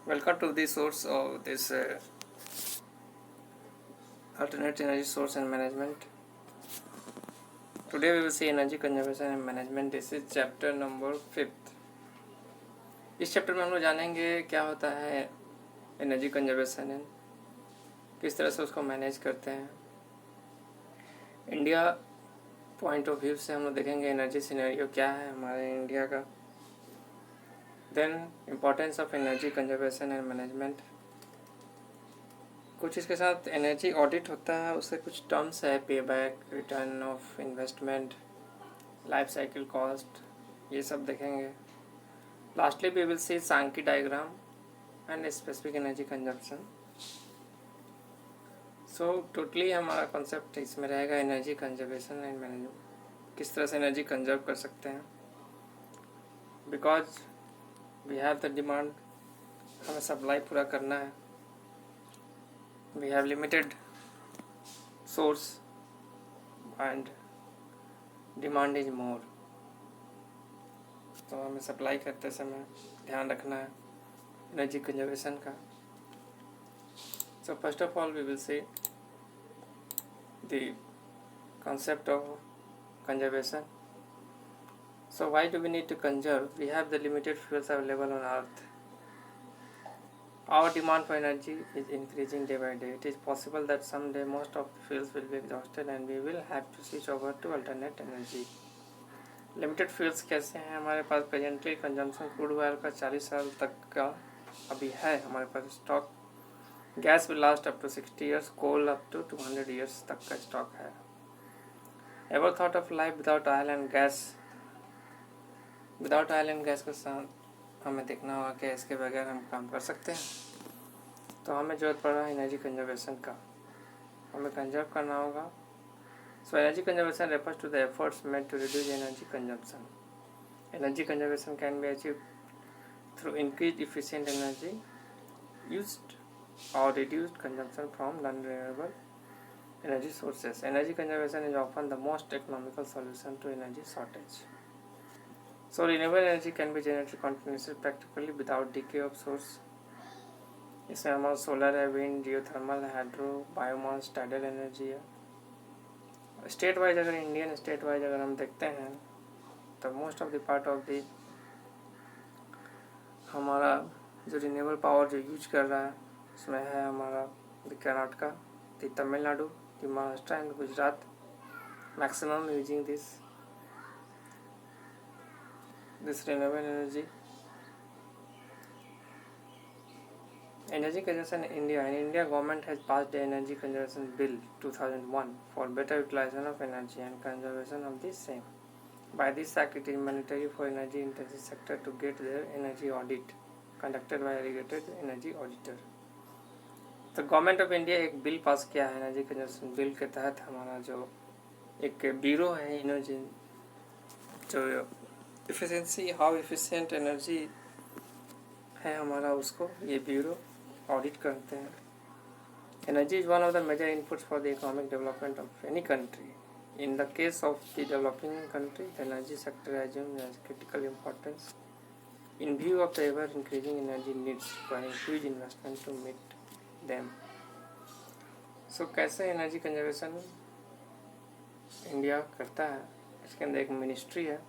Welcome to the source of this alternate energy source and management. Today we will see energy conservation and management. This is chapter number 5th. इस chapter में हम लोग जानेंगे क्या होता है energy conservation and किस तरह से उसको मैनेज करते हैं। इंडिया पॉइंट ऑफ व्यू से हम लोग देखेंगे एनर्जी सिनेरियो क्या है हमारे इंडिया का। Then importance of energy conservation and management. कुछ इसके साथ एनर्जी ऑडिट होता है, उससे कुछ टर्म्स है, pay back, return of investment, life cycle cost, ये सब देखेंगे। Lastly we will see Sankey diagram and specific energy consumption. So totally हमारा कॉन्सेप्ट इसमें रहेगा एनर्जी कंजर्वेशन एंड मैनेजमेंट, किस तरह से एनर्जी कंजर्व कर सकते हैं। Because we have the demand, हमें सप्लाई पूरा करना है। We have limited source and demand is more, तो हमें सप्लाई करते समय ध्यान रखना है एनर्जी कंजर्वेशन का। So first of all we will see the concept of conservation. So why do we need to conserve? We have the limited fuels available on earth. Our demand for energy is increasing day by day. It is possible that someday most of the fuels will be exhausted and we will have to switch over to alternate energy. Limited fuels कैसे हैं हमारे पास? Presently consumption crude oil का 40 साल तक का अभी है हमारे पास stock. Gas will last up to 60 years, coal up to 200 years तक का स्टॉक है। Ever thought of life without oil and gas? Without oil and gas के साथ हमें देखना होगा कि इसके बगैर हम काम कर सकते हैं। तो हमें ज़रूरत पड़ रहा है एनर्जी कंजर्वेशन का, हमें कंजर्व करना होगा। So energy conservation refers to the efforts made to reduce energy consumption. Energy conservation can be achieve through increase efficient energy used और reduced consumption from non renewable energy sources. Energy conservation is often the most economical solution to energy shortage. So renewable energy can be generated continuously practically without decay of source. इसमें हमारा solar है, wind, geothermal, hydro, biomass, tidal energy है। State wise अगर Indian state wise अगर हम देखते हैं तो most of the part of the हमारा जो रिन्यूएबल पावर जो यूज कर रहा है उसमें है हमारा Karnataka, Tamil Nadu, Maharashtra and Gujarat maximum using this renewable energy. Energy conservation in India. In India, government has passed the Energy Conservation Bill 2001 for better utilization of energy and conservation of the same. By this act, it is mandatory for energy intensive sector to get their energy audit conducted by a regulated energy auditor. तो government of India एक bill pass किया है energy conservation bill के तहत। हमारा जो एक bureau है इनोजी, जो इफिशिएंसी हाउ इफिशिएंट एनर्जी है हमारा, उसको ये ब्यूरो ऑडिट करते हैं। Energy is one of the major inputs for the economic development of any country. In the case of the developing country, the energy sector assumes as critical importance in view of the ever increasing energy needs requiring huge investment to meet them. So कैसे energy conservation India करता है? इसके अंदर एक ministry है।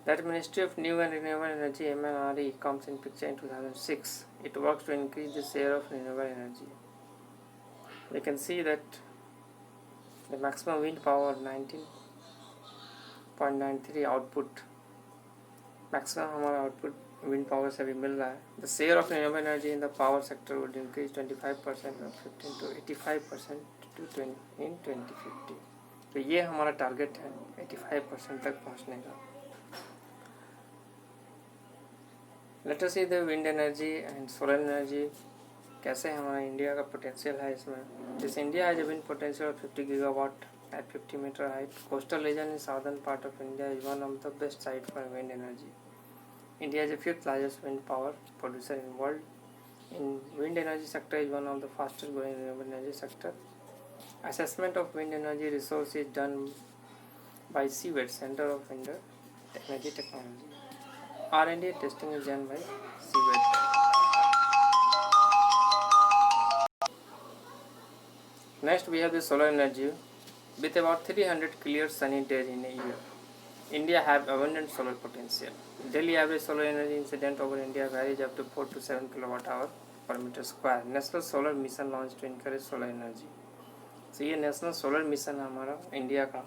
That Ministry of New and Renewable Energy (MNRE) comes in picture in 2006. It works to increase the share of renewable energy. We can see that the maximum wind power 19.93 output, maximum हमारा output wind power से भी मिल रहा है। The share of renewable energy in the power sector would increase 25% from 15 to 85% in 2050. तो ये हमारा target है 85% तक पहुँचने का। Let us see the wind energy and solar energy, कैसे हमारा इंडिया का पोटेंशियल है इसमें। This India has a wind potential of 50 gigawatt at 50 metre height. Coastal region in southern part of India is one of the best site for wind energy. India is the fifth largest wind power producer in world. In wind energy sector is one of the fastest growing renewable energy sector. Assessment of wind energy resource is done by civet, centre of wind energy technology. R&D testing is done by CWET. Next we have the solar energy. With about 300 clear sunny days in a year, India have abundant solar potential. Daily average solar energy incident over India varies up to 4 to 7 kilowatt hour per meter square. National Solar Mission launched to encourage solar energy. So ये national solar mission है हमारा India का,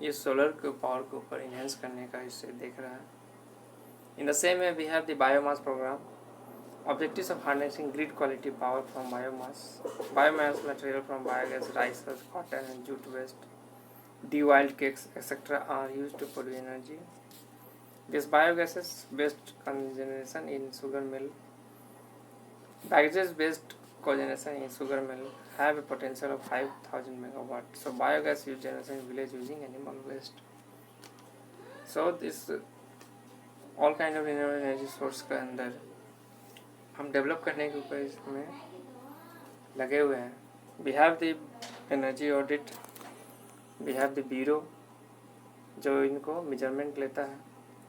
ये solar के power के ऊपर enhance करने का इससे देख रहा है. In the same way, we have the biomass program. Objectives of harnessing grid quality power from biomass. Biomass material from biogas, rice, cotton and jute waste, de-wild cakes, etc. are used to produce energy. This biogas is based cogeneration in sugar mill. Bagages based cogeneration in sugar mill have a potential of 5000 megawatt. So biogas use generation in village using animal waste. So this all kind of renewable energy source के अंदर हम develop करने के ऊपर इसमें लगे हुए हैं. We have the energy audit, we have the bureau जो इनको मेजरमेंट लेता है.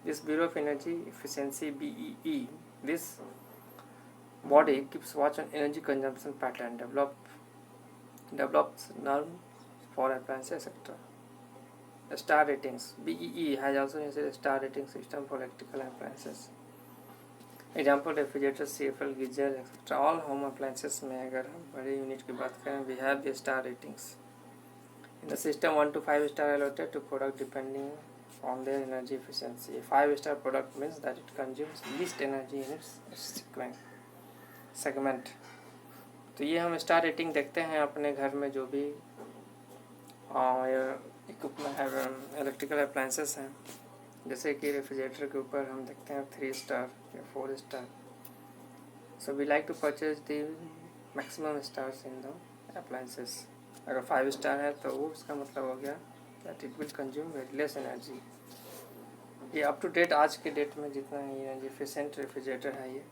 This bureau of energy efficiency BEE, this body keeps watch on energy consumption pattern, develops norm for appliances etc. Star ratings. BEE has also initiated a star rating system for electrical appliances. Example refrigerator, CFL, geyser etc. All home appliances में अगर हम बड़े unit की बात करें, we have the star ratings. In the system 1 to 5 star allotted to product depending on their energy efficiency. A 5-star product means that it consumes least energy in its segment. तो ये हम star rating देखते हैं अपने घर में जो भी इक्विपमेंट है, इलेक्ट्रिकल अप्लायंसेस हैं. जैसे कि रेफ्रिजरेटर के ऊपर हम देखते हैं 3 स्टार या 4 star. So we like to purchase the maximum stars in the appliances. अगर 5 स्टार है तो वो उसका मतलब हो गया that it will consume very less energy. ये अप टू डेट आज के डेट में जितना एनर्जी एफिशिएंट रेफ्रिजरेटर है ये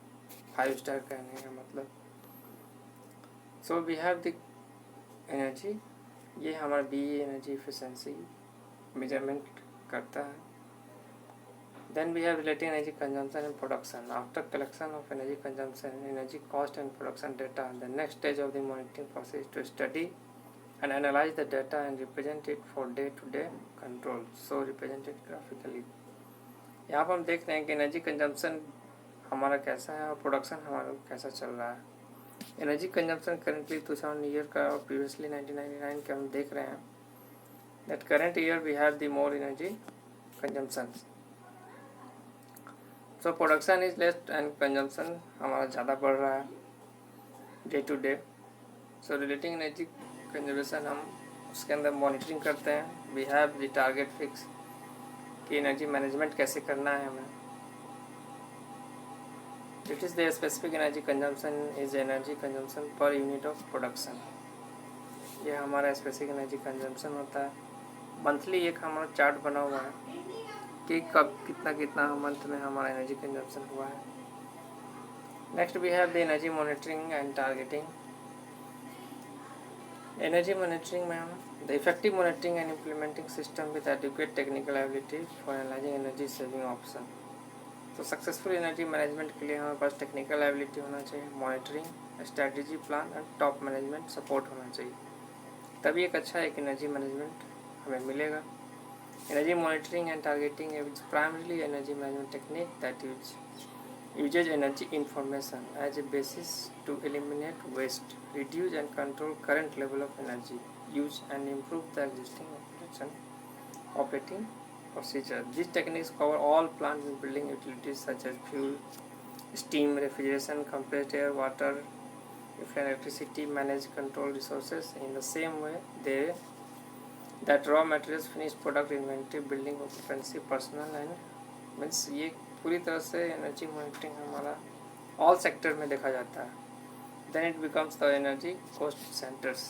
5 स्टार कहने का मतलब. So we have the energy, ये हमारा BE एनर्जी एफिशिएंसी मेजरमेंट करता है. Then we have relating energy consumption and production. After collection of energy consumption, energy cost and production data, the next stage of the monitoring process is to study and analyze the data and represent it for day-to-day control. So represented graphically. यहाँ पर हम देख रहे हैं कि energy consumption हमारा कैसा है और प्रोडक्शन हमारा कैसा चल रहा है. एनर्जी कंजम्पशन करेंटली 2000 ईयर का और प्रीवियसली 1999 का हम देख रहे हैं. That current year we have the more energy consumption. So production is less and consumption हमारा ज़्यादा बढ़ रहा है day to day. So relating energy conservation हम उसके अंदर मॉनिटरिंग करते हैं. We have the target fix कि एनर्जी मैनेजमेंट कैसे करना है हमें. It is the specific energy consumption is energy consumption per unit of production. ये हमारा स्पेसिफिक एनर्जी कंजम्पशन होता है. मंथली एक हमारा चार्ट बना हुआ है कि कब कितना कितना मंथ में हमारा एनर्जी कंजम्पशन हुआ है. Next we have the energy monitoring and targeting. Energy monitoring में हम the effective monitoring and implementing system with adequate technical ability for analysing energy saving option. तो सक्सेसफुल एनर्जी मैनेजमेंट के लिए हमारे पास टेक्निकल एबिलिटी होना चाहिए, monitoring, strategy plan and top management support होना चाहिए. तभी एक अच्छा एक एनर्जी मैनेजमेंट हमें मिलेगा. Energy monitoring and targeting is primarily energy management technique that uses energy information as a basis to eliminate waste, reduce and control current level of energy use and improve the existing operating procedure. These techniques cover all plant and building utilities such as fuel, steam, refrigeration, compressed air, water, electricity, manage control resources. In the same way, that raw materials, finished product, inventory, building occupancy, personal and means ये पूरी तरह से energy monitoring हमारा all sector में देखा जाता है. Then it becomes the energy cost centres.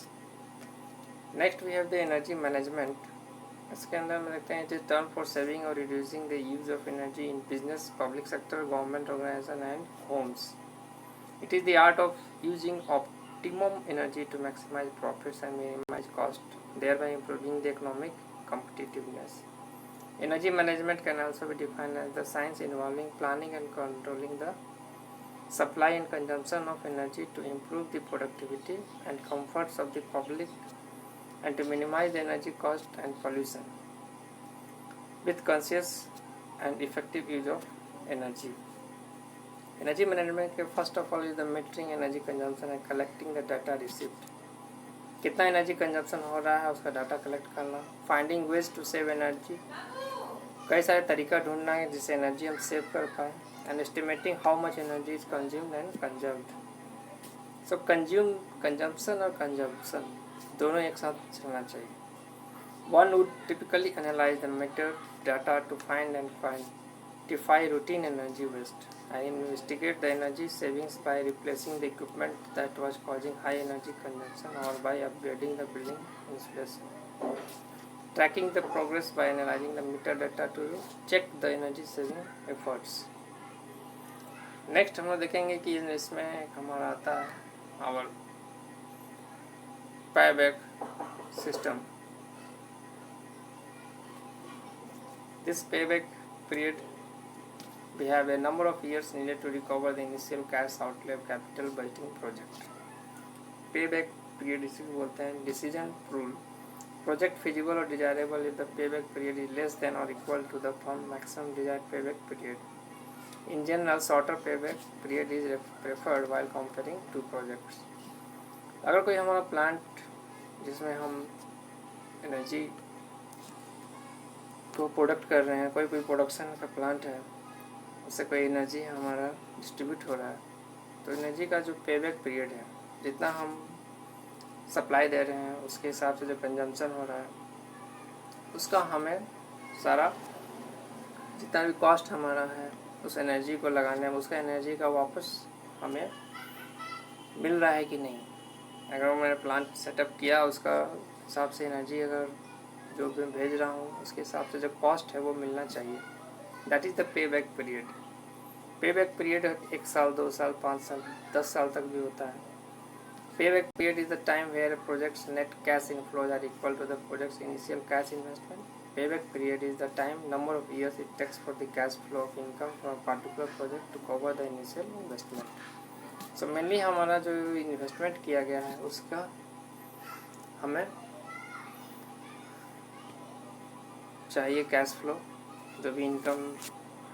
Next we have the energy management. इसके अंदर हम देखते हैं it is term for saving और reducing the use of energy in business, public sector, government organisation and homes. It is the art of using optimum energy to maximize profits and minimize cost, thereby improving the economic competitiveness. Energy management can also be defined as the science involving planning and controlling the supply and consumption of energy to improve the productivity and comforts of the public and to minimize the energy cost and pollution with conscious and effective use of energy. Energy management के first of all is the metering energy consumption and collecting the data received. कितना energy consumption हो रहा है उसका data collect करना. Finding ways to save energy, कई सारे तरीका ढूंढना है जिससे एनर्जी हम सेव कर पाए. And estimating how much energy is consumed and conserved. So consumption और कंजम्पशन दोनों एक साथ चलना चाहिए. One would typically analyse the meter data to find and quantify routine energy waste and investigate the energy savings by replacing the equipment that was causing high energy consumption or by upgrading the building insulation. Tracking the progress by analyzing the meter data to check the energy saving efforts. Next हम लोग देखेंगे कि इसमें हमारा आता है our payback system. This payback period, we have a number of years needed to recover the initial cash outlay of capital budgeting project. Payback period इसी को बोलते हैं. Decision rule. Project feasible or desirable if the payback period is less than or equal to the firm maximum desired payback period. In general, shorter payback period is preferred while comparing two projects. अगर कोई हमारा plant जिसमें हम energy को product कर रहे हैं, कोई प्रोडक्शन का प्लांट है, उससे कोई एनर्जी हमारा डिस्ट्रीब्यूट हो रहा है, तो एनर्जी का जो पेबैक पीरियड है, जितना हम सप्लाई दे रहे हैं उसके हिसाब से जो कंजम्पशन हो रहा है उसका हमें सारा जितना भी कॉस्ट हमारा है उस एनर्जी को लगाने में उसका एनर्जी का वापस हमें मिल रहा है कि नहीं. अगर मैंने प्लांट सेटअप किया उसका हिसाब से एनर्जी अगर जो भी भेज रहा हूँ उसके हिसाब से जो कॉस्ट है वो मिलना चाहिए. That is the pay back period. पे बैक पीरियड 1 साल 2 साल 5 साल 10 साल तक भी होता है. Pay back period is the time where projects net cash inflows are equal to the projects initial cash investment. Pay back period is the time number of years it takes for the cash flow of income from particular project to cover the initial investment. So mainly हमारा जो investment किया गया है उसका हमें चाहिए cash flow, जो भी इनकम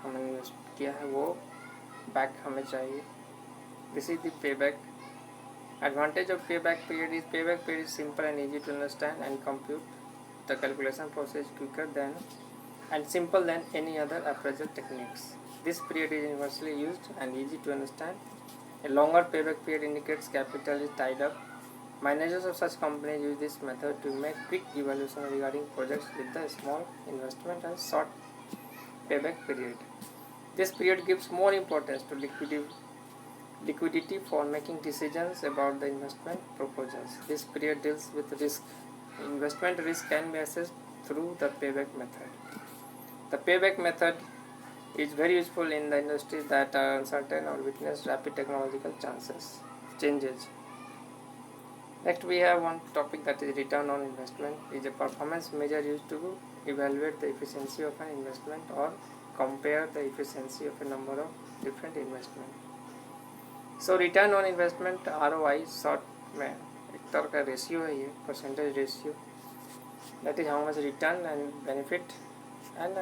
हमने इन्वेस्ट किया है वो बैक हमें चाहिए. This is the pay back. Advantage of pay back period is simple and easy to understand and compute the calculation process quicker than and simple than any other appraisal techniques. This period is universally used and easy to understand. A longer payback period indicates capital is tied up. Managers of such companies use this method to make quick evaluation regarding projects with the small investment and short payback period. This period gives more importance to liquidity for making decisions about the investment proposals. This period deals with risk. Investment risk can be assessed through the payback method. The payback method is very useful in the industries that are uncertain or witness rapid technological changes. Next we have one topic that is return on investment. It is a performance measure used to evaluate the efficiency of an investment or compare the efficiency of a number of different investments. So return on investment ROI short में एक तरह का ratio है, ये percentage ratio. That is how much return and benefit and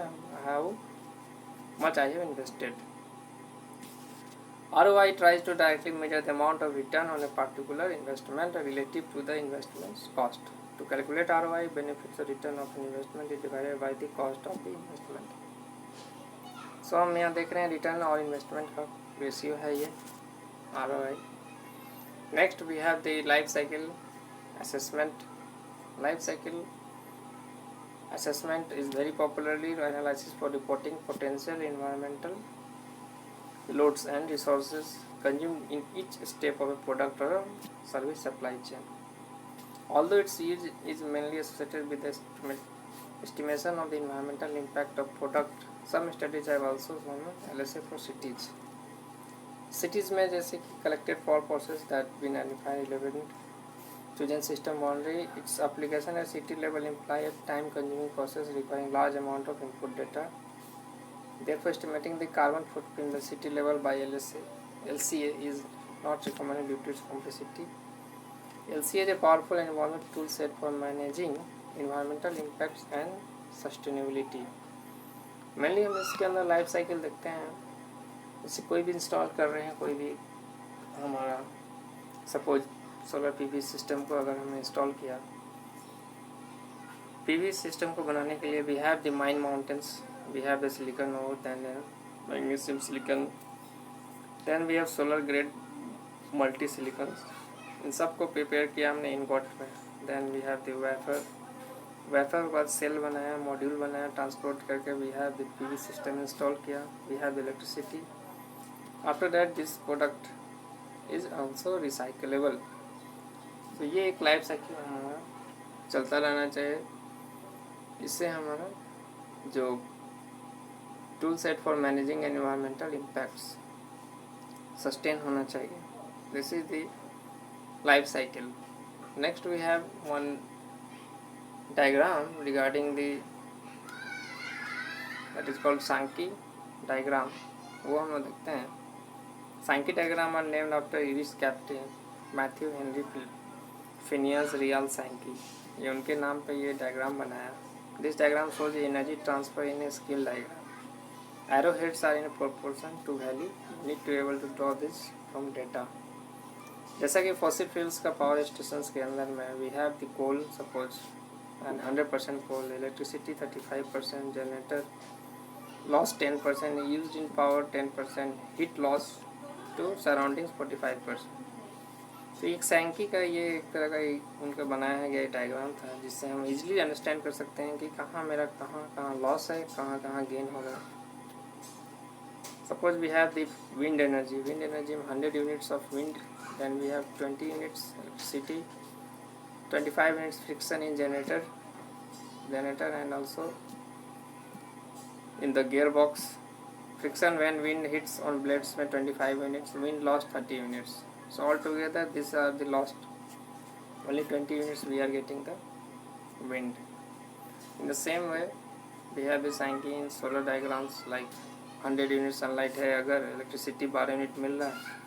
how much I have invested. ROI tries to directly measure the amount of return on a particular investment relative to the investment's cost. To calculate ROI, benefits or return of an investment is divided by the cost of the investment. So हम यहाँ देख रहे हैं return और investment का ratio है ये ROI. Next we have the life cycle assessment. Life cycle assessment is very popularly analysis for reporting potential environmental loads and resources consumed in each step of a product or a service supply chain. Although its use is mainly associated with the estimation of the environmental impact of product, some studies have also shown LSA for cities. Cities में जैसे कि collected fall process that been identified relevant chosen system boundary, its application at city level imply a time consuming process requiring large amount of input data. Therefore, estimating the carbon footprint at city level by LSA LCA is not recommended due to its complexity. LCA is a powerful environmental tool set for managing environmental impacts and sustainability. Mainly हम इसके अंदर life cycle देखते हैं. जैसे कोई भी install कर रहे हैं, कोई भी हमारा सपोज सोलर पीवी सिस्टम को अगर हमने इंस्टॉल किया, पीवी सिस्टम को बनाने के लिए we have the mine mountains, we have the silicon ore, then magnesium silicon, then we have solar grade multi silicon. इन सब को प्रिपेयर किया हमने इनगॉट में. Then we have the wafer के बाद सेल बनाया, मॉड्यूल बनाया, ट्रांसपोर्ट करके we have the PV system install किया, we have the electricity. After that this product is also recyclable. तो ये एक लाइफ साइकिल हमारा चलता रहना चाहिए. इससे हमारा जो tool set for managing environmental impacts sustain होना चाहिए. This is the life cycle. Next we have one diagram regarding the that is called Sankey diagram. वो हम लोग देखते हैं. Sankey diagram are named after Irish captain Matthew Henry Phineas Real Sankey. ये उनके नाम पे ये डायग्राम बनाया. This diagram shows the energy transfer in a scale diagram. Arrowheads are in proportion to value. You need to be able to draw this from data. जैसा कि fossil fuels का power station के अंदर में we have the coal suppose and 100% coal, electricity 35%, generator loss 10%, used in power 10%, heat loss to surroundings 45%. तो एक सैंकी का ये एक तरह का उनका बनाया गया डायग्राम था जिससे हम इजीली अंडरस्टैंड कर सकते हैं कि कहाँ मेरा कहाँ लॉस है, कहाँ गेन होगा. Suppose we have the wind energy में 100 units of wind, then we have 20 units electricity, 25 units friction in generator and also in the gearbox. Friction when wind hits on blades में 25 units, wind lost 30 units. So altogether these are the lost, only 20 units we are getting the wind. In the same way we have the Sankey in solar diagrams like 100 units sunlight है, अगर electricity 12 unit मिल रहा है,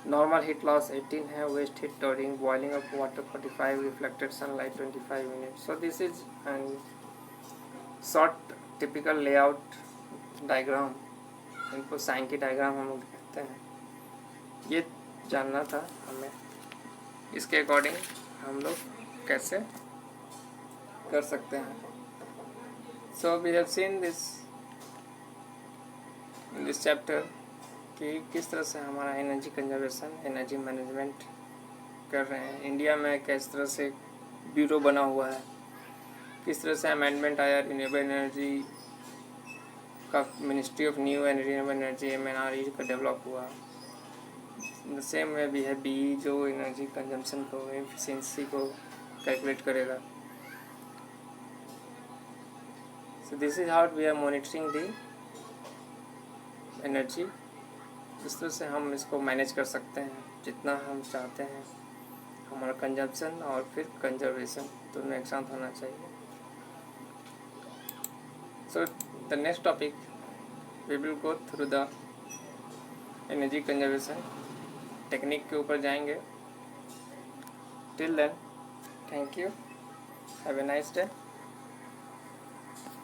normal heat loss 18 है, waste heat during boiling of water 45, reflected sunlight 25 unit. So this is an short typical layout diagram. इनको Sankey diagram हम लोग कहते हैं. ये जानना था हमें, इसके अकॉर्डिंग हम लोग कैसे कर सकते हैं. So we have seen this in this chapter कि किस तरह से हमारा एनर्जी कंजर्वेशन, एनर्जी मैनेजमेंट कर रहे हैं. इंडिया में किस तरह से ब्यूरो बना हुआ है, किस तरह से अमेंडमेंट आया रिन्यूएबल एनर्जी का, ministry of new and renewable energy MNRE का डेवलप हुआ. इन द सेम वे भी है BE जो एनर्जी कंजम्पशन को, एफिशिएंसी को कैलकुलेट करेगा. So this is how we are monitoring the energy. इस तरह से हम इसको मैनेज कर सकते हैं जितना हम चाहते हैं. हमारा कंजम्पशन और फिर कंजर्वेशन दोनों एक साथ होना चाहिए. So the next topic we will go through the energy conservation technique के ऊपर जाएंगे. Till then thank you, have a nice day.